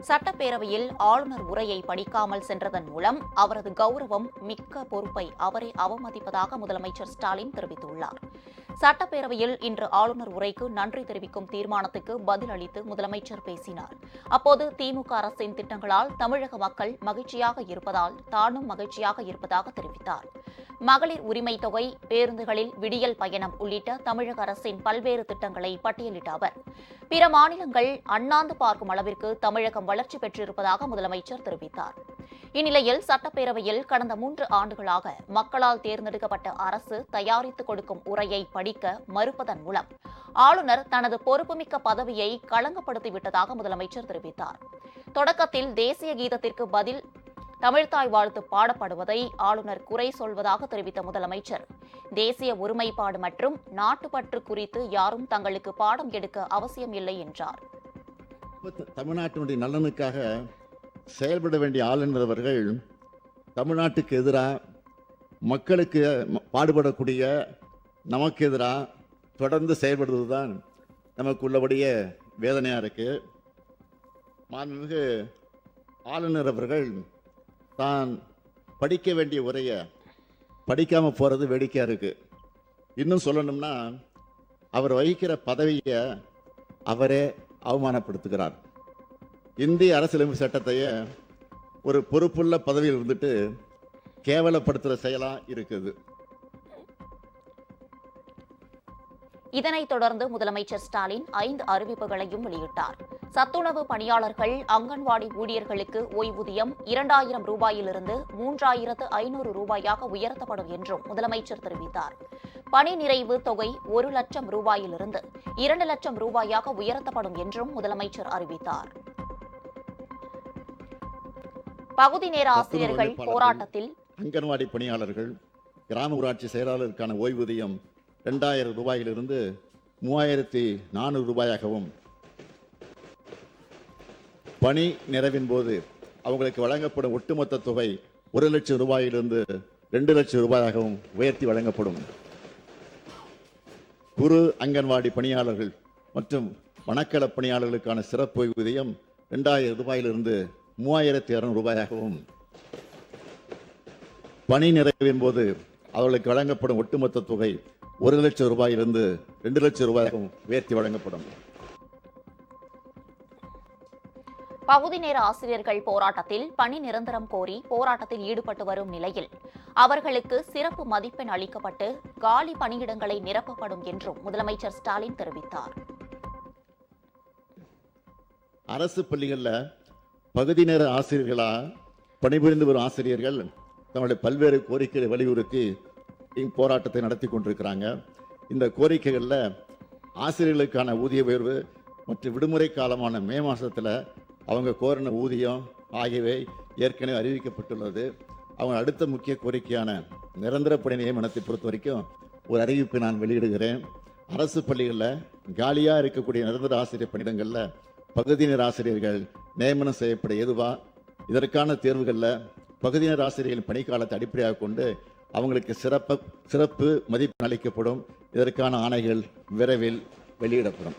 சட்டப்பேரவையில் ஆளுநர் உரையை படிக்காமல் சென்றதன் மூலம் அவரது கௌரவம் மிக்க பொறுப்பை அவரே அவமதிப்பதாக முதலமைச்சர் ஸ்டாலின் தெரிவித்துள்ளார். சட்டப்பேரவையில் இன்று ஆளுநர் உரைக்கு நன்றி தெரிவிக்கும் தீர்மானத்துக்கு பதில் அளித்து முதலமைச்சர் பேசினார். அப்போது திமுக அரசின் திட்டங்களால் தமிழக மக்கள் மகிழ்ச்சியாக இருப்பதால் தானும் மகிழ்ச்சியாக இருப்பதாக தெரிவித்தார். மகளிர் உரிமை தொகை, பேருந்துகளில் விடியல் பயணம் உள்ளிட்ட தமிழக அரசின் பல்வேறு திட்டங்களை பட்டியலிட்ட அவர், பிற மாநிலங்கள் அண்ணாந்து பார்க்கும் அளவிற்கு தமிழகம் வளர்ச்சி பெற்றிருப்பதாக முதலமைச்சர் தெரிவித்தார். இந்நிலையில் சட்டப்பேரவையில் கடந்த 3 ஆண்டுகளாக மக்களால் தேர்ந்தெடுக்கப்பட்ட அரசு தயாரித்துக் கொடுக்கும் உரையை படிக்க மறுப்பதன் மூலம் ஆளுநர் தனது பொறுப்புமிக்க பதவியை களங்கப்படுத்திவிட்டதாக முதலமைச்சர் தெரிவித்தார். தொடக்கத்தில் தேசிய கீதத்திற்கு பதில் தமிழ்த்தாய் வாழ்த்து பாடப்படுவதை ஆளுநர் குறை சொல்வதாக தெரிவித்த முதலமைச்சர், தேசிய ஒருமைப்பாடு மற்றும் நாட்டுப்பற்று குறித்து யாரும் தங்களுக்கு பாடம் எடுக்க அவசியம் இல்லை என்றார். தமிழ்நாட்டினுடைய நலனுக்காக செயல்பட வேண்டிய ஆளுநர் அவர்கள் தமிழ்நாட்டுக்கு எதிராக, மக்களுக்கு பாடுபடக்கூடிய நமக்கு எதிராக தொடர்ந்து செயல்படுவது தான் நமக்கு உள்ளபடிய வேதனையாக இருக்கு. மாண்புமிகு ஆளுநர் அவர்கள் தான் படிக்க வேண்டிய உரையை படிக்காமல் போகிறது வேடிக்கையாக இருக்கு. இன்னும் சொல்லணும்னா, அவர் வகிக்கிற பதவியை அவரே அவமானப்படுத்துகிறார். இந்திய அரசியலமைப்பு சட்டத்தையே ஒரு பொறுப்புள்ள பதவியில் இருந்துட்டு கேவலப்படுத்துகிற செயலாக இருக்குது. இதனைத் தொடர்ந்து முதலமைச்சர் ஸ்டாலின் 5 அறிவிப்புகளையும் வெளியிட்டார். சத்துணவு பணியாளர்கள், அங்கன்வாடி ஊழியர்களுக்கு ஓய்வூதியம் 2000 ரூபாயிலிருந்து 3500 ரூபாயாக உயர்த்தப்படும் என்றும் முதலமைச்சர் தெரிவித்தார். பணி நிறைவு தொகை 1 லட்சம் ரூபாயிலிருந்து 2 லட்சம் ரூபாயாக உயர்த்தப்படும் என்றும் முதலமைச்சர் அறிவித்தார். பகுதி நேர ஆசிரியர்கள் போராட்டத்தில் அங்கன்வாடி பணியாளர்கள், கிராம ஊராட்சி செயலாளருக்கான ஓய்வூதியம் 2000 ரூபாயிலிருந்து 3400 ரூபாயாகவும், பணி நிறைவின் போது அவங்களுக்கு வழங்கப்படும் ஒட்டுமொத்த தொகை 1 லட்சம் ரூபாயிலிருந்து 2 லட்சம் ரூபாயாகவும் உயர்த்தி வழங்கப்படும். குறு அங்கன்வாடி பணியாளர்கள் மற்றும் வனக்கள பணியாளர்களுக்கான சிறப்பு ஓய்வூதியம் 2000 ரூபாயிலிருந்து 3200 ரூபாயாகவும், பணி நிறைவின் போது அவர்களுக்கு வழங்கப்படும் ஒட்டுமொத்த தொகை 1 லட்சம் ரூபாயிலிருந்து 2 லட்சம் ரூபாயாகவும் உயர்த்தி வழங்கப்படும். பகுதி நேர ஆசிரியர்கள் போராட்டத்தில் பணி நிரந்தரம் கோரி போராட்டத்தில் ஈடுபட்டு வரும் நிலையில் அவர்களுக்கு சிறப்பு மதிப்பெண் அளிக்கப்பட்டு காலி பணியிடங்களை நிரப்பப்படும் என்றும் முதலமைச்சர் ஸ்டாலின் தெரிவித்தார். அரசு பள்ளிகளில் பகுதி நேர ஆசிரியர்களாக பணிபுரிந்து வரும் ஆசிரியர்கள் தங்களுடைய பல்வேறு கோரிக்கைகளை வலியுறுத்தி போராட்டத்தை நடத்தி கொண்டிருக்கிறாங்க. இந்த கோரிக்கைகளில் ஆசிரியர்களுக்கான ஊதிய உயர்வு மற்றும் விடுமுறை காலமான மே மாதத்தில் அவங்க கோரின ஊதியம் ஆகியவை ஏற்கனவே அறிவிக்கப்பட்டுள்ளது. அவங்க அடுத்த முக்கிய கோரிக்கையான நிரந்தர பணி நியமனத்தை பொறுத்த வரைக்கும் ஒரு அறிவிப்பை நான் வெளியிடுகிறேன். அரசு பள்ளிகளில் காலியாக இருக்கக்கூடிய நிரந்தர ஆசிரியர் பணியிடங்களில் பகுதி நேர ஆசிரியர்கள் நியமனம் செய்யப்பட ஏதுவா, இதற்கான தேர்வுகளில் பகுதி நேர ஆசிரியர்களின் பணிக்காலத்தை அடிப்படையாக கொண்டு அவங்களுக்கு சிறப்பு மதிப்பெண் அளிக்கப்படும். இதற்கான ஆணைகள் விரைவில் வெளியிடப்படும்.